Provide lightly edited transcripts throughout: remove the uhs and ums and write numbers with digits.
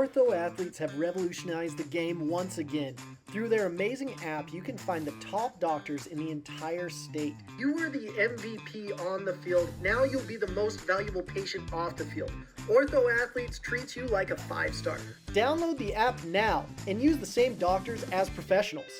Ortho athletes have revolutionized the game once again. Through their amazing app, you can find the top doctors in the entire state. You were the MVP on the field. Now you'll be the most valuable patient off the field. Ortho Athletes treats you like a 5-star. Download the app now and use the same doctors as professionals.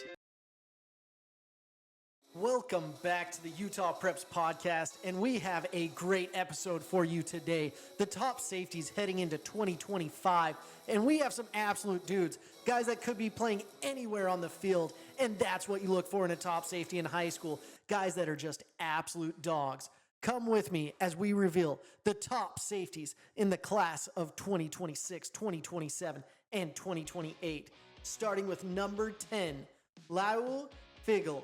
Welcome back to the Utah Preps Podcast, and we have a great episode for you today. The top safeties heading into 2025, and we have some absolute dudes, guys that could be playing anywhere on the field, and that's what you look for in a top safety in high school, guys that are just absolute dogs. Come with me as we reveal the top safeties in the class of 2026, 2027, and 2028. Starting with number 10, Laul Figel.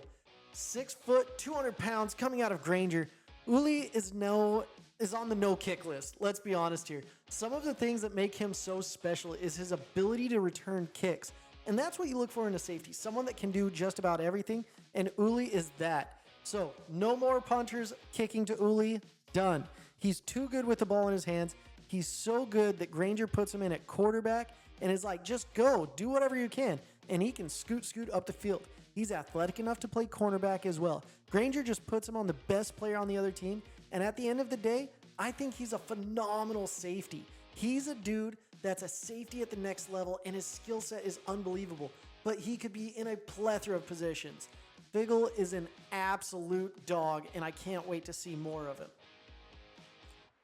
6 foot, 200 pounds, coming out of Granger. Uli is on the no kick list. Let's be honest here. Some of the things that make him so special is his ability to return kicks. And that's what you look for in a safety. Someone that can do just about everything. And Uli is that. So no more punters kicking to Uli. Done. He's too good with the ball in his hands. He's so good that Granger puts him in at quarterback and is like, just go, do whatever you can. And he can scoot up the field. He's athletic enough to play cornerback as well. Granger just puts him on the best player on the other team. And at the end of the day, I think he's a phenomenal safety. He's a dude that's a safety at the next level, and his skill set is unbelievable. But he could be in a plethora of positions. Figel is an absolute dog, and I can't wait to see more of him.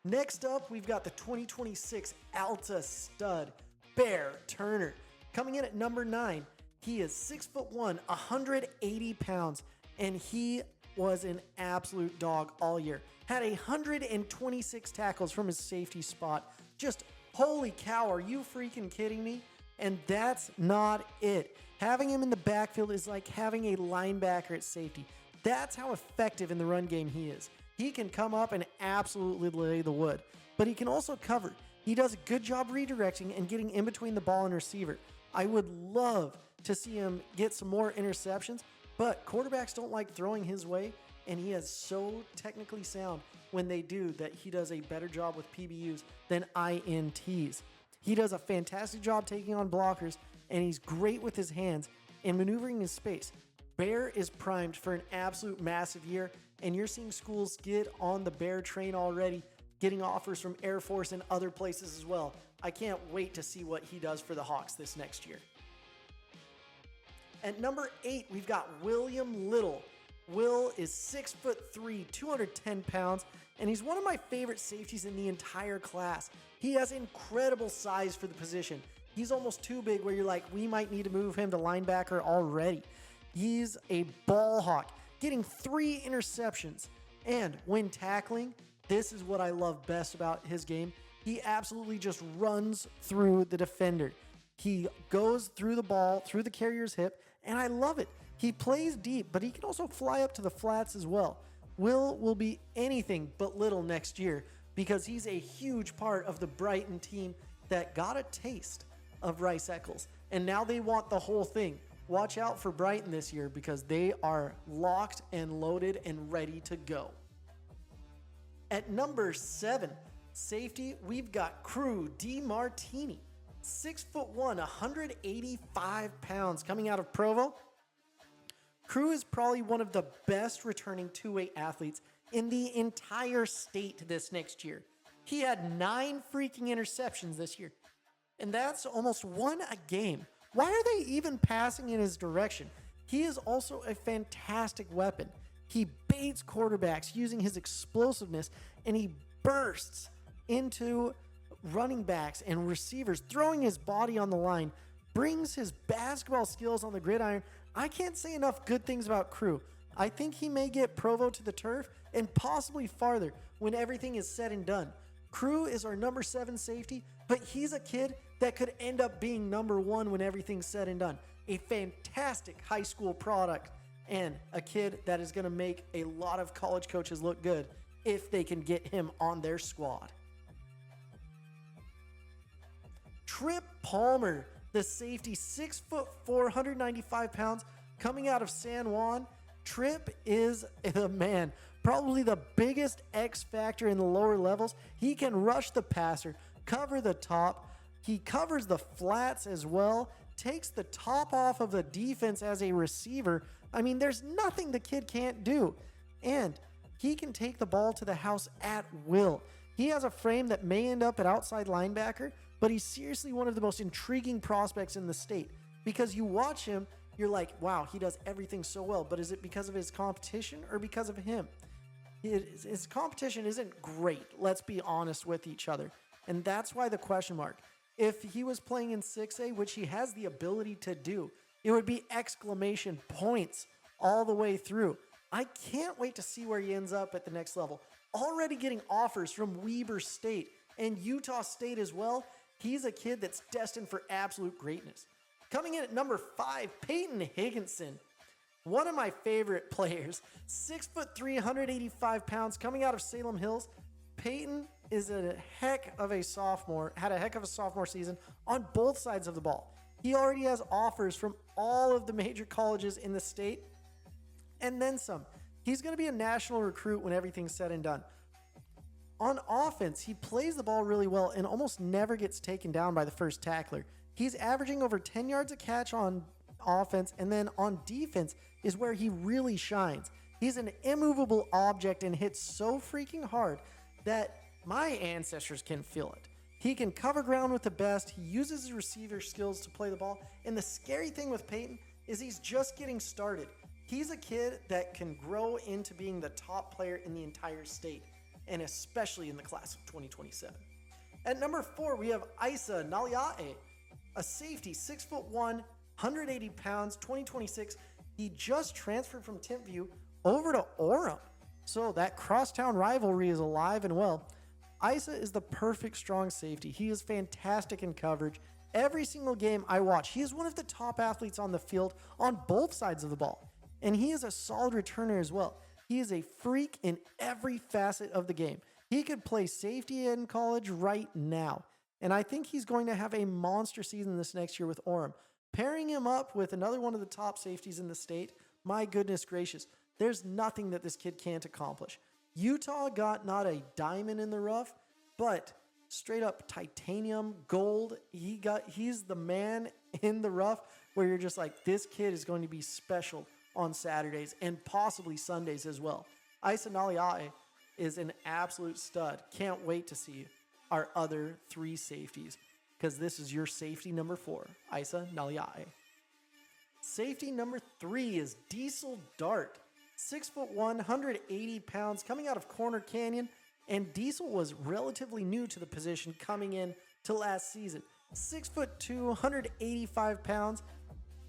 Next up, we've got the 2026 Alta stud, Bear Turner. Coming in at number 9. He is 6'1", 180 pounds, and he was an absolute dog all year. Had 126 tackles from his safety spot. Just, holy cow, are you freaking kidding me? And that's not it. Having him in the backfield is like having a linebacker at safety. That's how effective in the run game he is. He can come up and absolutely lay the wood, but he can also cover. He does a good job redirecting and getting in between the ball and receiver. I would love to see him get some more interceptions, but quarterbacks don't like throwing his way, and he is so technically sound when they do that he does a better job with PBUs than INTs. He does a fantastic job taking on blockers, and he's great with his hands and maneuvering his space. Bear is primed for an absolute massive year, and you're seeing schools get on the Bear train already, getting offers from Air Force and other places as well. I can't wait to see what he does for the Hawks this next year. At number 8, we've got William Little. Will is 6'3", 210 pounds, and he's one of my favorite safeties in the entire class. He has incredible size for the position. He's almost too big where you're like, we might need to move him to linebacker already. He's a ball hawk, getting 3 interceptions. And when tackling, this is what I love best about his game. He absolutely just runs through the defender. He goes through the ball, through the carrier's hip, and I love it. He plays deep, but he can also fly up to the flats as well. Will be anything but little next year because he's a huge part of the Brighton team that got a taste of Rice Eccles, and now they want the whole thing. Watch out for Brighton this year because they are locked and loaded and ready to go. At number 7, safety, we've got Crew DiMartini. 6'1", 185 pounds, coming out of Provo. Crew is probably one of the best returning two-way athletes in the entire state this next year. He had 9 freaking interceptions this year, and that's almost 1 a game. Why are they even passing in his direction? He is also a fantastic weapon. He baits quarterbacks using his explosiveness, and he bursts into running backs and receivers, throwing his body on the line, brings his basketball skills on the gridiron. I can't say enough good things about Crew. I think he may get Provo to the turf and possibly farther when everything is said and done. Crew is our number 7 safety, but he's a kid that could end up being number 1 when everything's said and done. A fantastic high school product and a kid that is going to make a lot of college coaches look good if they can get him on their squad. Trip Palmer, the safety, 6'4", 195 pounds, coming out of San Juan. Trip is the man, probably the biggest X factor in the lower levels. He can rush the passer, cover the top, He covers the flats as well, takes the top off of the defense as a receiver. I mean, there's nothing the kid can't do. And he can take the ball to the house at will. He has a frame that may end up at outside linebacker, but he's seriously one of the most intriguing prospects in the state, because you watch him, you're like, wow, he does everything so well. But is it because of his competition or because of him? His competition isn't great, let's be honest with each other. And that's why the question mark. If he was playing in 6A, which he has the ability to do, it would be exclamation points all the way through. I can't wait to see where he ends up at the next level. Already getting offers from Weber State and Utah State as well. He's a kid that's destined for absolute greatness. Coming in at number 5, Peyton Higginson. One of my favorite players. 6'3", 185 pounds, coming out of Salem Hills. Peyton is a heck of a sophomore, had a heck of a sophomore season on both sides of the ball. He already has offers from all of the major colleges in the state, and then some. He's going to be a national recruit when everything's said and done. On offense, he plays the ball really well and almost never gets taken down by the first tackler. He's averaging over 10 yards a catch on offense, and then on defense is where he really shines. He's an immovable object and hits so freaking hard that my ancestors can feel it. He can cover ground with the best. He uses his receiver skills to play the ball. And the scary thing with Peyton is he's just getting started. He's a kid that can grow into being the top player in the entire state, and especially in the class of 2027. At number 4, we have Isa Naliae, a safety, 6'1", 180 pounds, 2026. He just transferred from Timpview over to Orem. So that crosstown rivalry is alive and well. Isa is the perfect strong safety. He is fantastic in coverage. Every single game I watch, he is one of the top athletes on the field on both sides of the ball. And he is a solid returner as well. He is a freak in every facet of the game. He could play safety in college right now. And I think he's going to have a monster season this next year with Orem. Pairing him up with another one of the top safeties in the state, my goodness gracious, there's nothing that this kid can't accomplish. Utah got not a diamond in the rough, but straight up titanium, gold. He's the man in the rough where you're just like, this kid is going to be special on Saturdays and possibly Sundays as well. Isa Naliae is an absolute stud. Can't wait to see our other 3 safeties, because this is your safety number 4, Isa Naliae. Safety number 3 is Diesel Dart. 6'1", 180 pounds, coming out of Corner Canyon, and Diesel was relatively new to the position coming in to last season. 6'2", 185 pounds.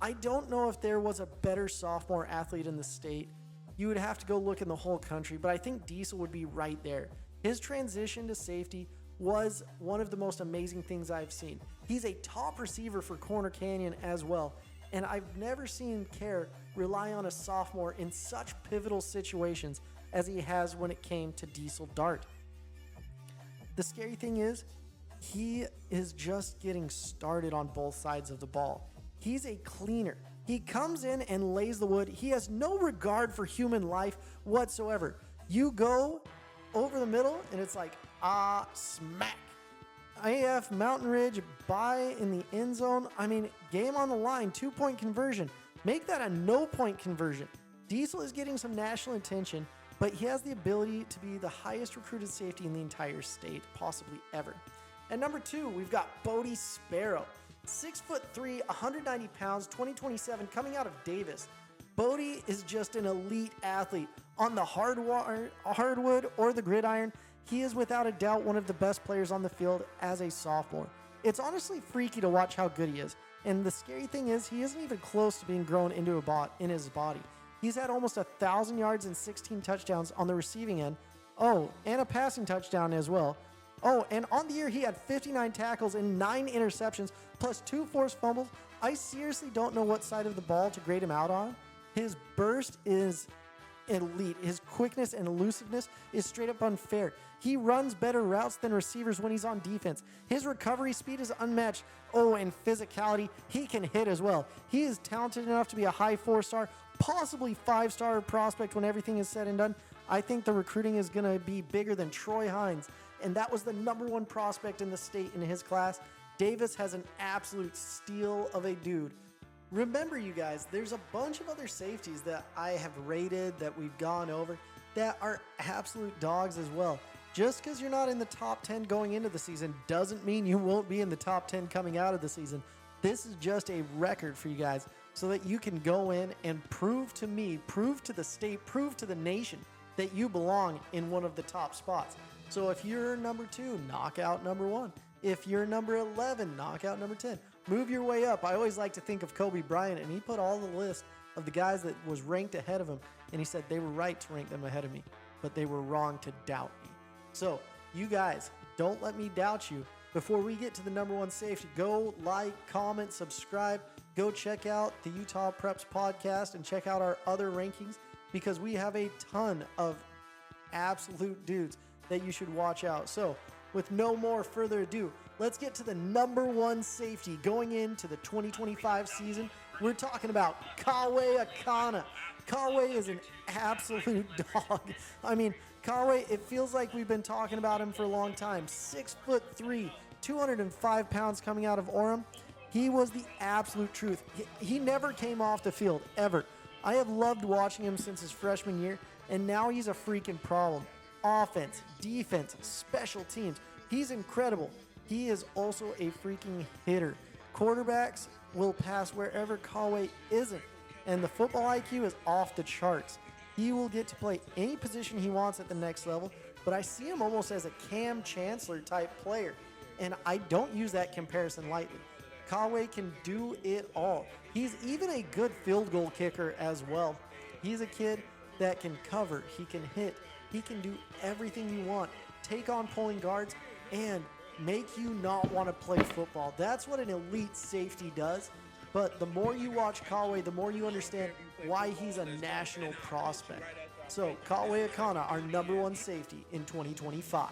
I don't know if there was a better sophomore athlete in the state. You would have to go look in the whole country, but I think Diesel would be right there. His transition to safety was one of the most amazing things I've seen. He's a top receiver for Corner Canyon as well, and I've never seen Kerr rely on a sophomore in such pivotal situations as he has when it came to Diesel Dart. The scary thing is, he is just getting started on both sides of the ball. He's a cleaner. He comes in and lays the wood. He has no regard for human life whatsoever. You go over the middle and it's like, smack. AF Mountain Ridge by in the end zone. I mean, game on the line, 2-point conversion. Make that a no-point conversion. Diesel is getting some national attention, but he has the ability to be the highest recruited safety in the entire state, possibly ever. At number 2, we've got Bodie Sparrow. 6'3", 190 pounds, 2027, coming out of Davis. Bodie is just an elite athlete. On the hardwood or the gridiron, he is without a doubt one of the best players on the field as a sophomore. It's honestly freaky to watch how good he is. And the scary thing is, he isn't even close to being grown into in his body. He's had almost 1,000 yards and 16 touchdowns on the receiving end. Oh, and a passing touchdown as well. Oh, and on the year, he had 59 tackles and 9 interceptions, plus 2 forced fumbles. I seriously don't know what side of the ball to grade him out on. His burst is elite. His quickness and elusiveness is straight up unfair. He runs better routes than receivers when he's on defense. His recovery speed is unmatched. Oh, and physicality, he can hit as well. He is talented enough to be a high 4-star, possibly 5-star prospect when everything is said and done. I think the recruiting is going to be bigger than Troy Hines, and that was the number 1 prospect in the state in his class. Davis has an absolute steal of a dude. Remember, you guys, there's a bunch of other safeties that I have rated, that we've gone over, that are absolute dogs as well. Just because you're not in the top 10 going into the season doesn't mean you won't be in the top 10 coming out of the season. This is just a record for you guys so that you can go in and prove to me, prove to the state, prove to the nation that you belong in one of the top spots. So if you're number 2, knock out number 1. If you're number 11, knock out number 10. Move your way up. I always like to think of Kobe Bryant, and he put all the list of the guys that was ranked ahead of him, and he said they were right to rank them ahead of me, but they were wrong to doubt me. So you guys, don't let me doubt you. Before we get to the number 1 safety, go like, comment, subscribe. Go check out the Utah Preps podcast and check out our other rankings, because we have a ton of absolute dudes that you should watch out. So with no more further ado, let's get to the number 1 safety going into the 2025 season. We're talking about Kawe Akana. Kawe is an absolute dog. I mean, Kawe, it feels like we've been talking about him for a long time. 6'3", 205 pounds coming out of Orem. He was the absolute truth. He never came off the field, ever. I have loved watching him since his freshman year, and now he's a freaking problem. Offense, defense, special teams. He's incredible. He is also a freaking hitter. Quarterbacks will pass wherever Kawe isn't, and the football IQ is off the charts. He will get to play any position he wants at the next level, but I see him almost as a Cam Chancellor type player, and I don't use that comparison lightly. Kawe can do it all. He's even a good field goal kicker as well. He's a kid that can cover, he can hit, he can do everything you want, take on pulling guards, and make you not want to play football. That's what an elite safety does. But the more you watch Kawe, the more you understand why he's a national prospect. So Kawe Akana, our number 1 safety in 2025.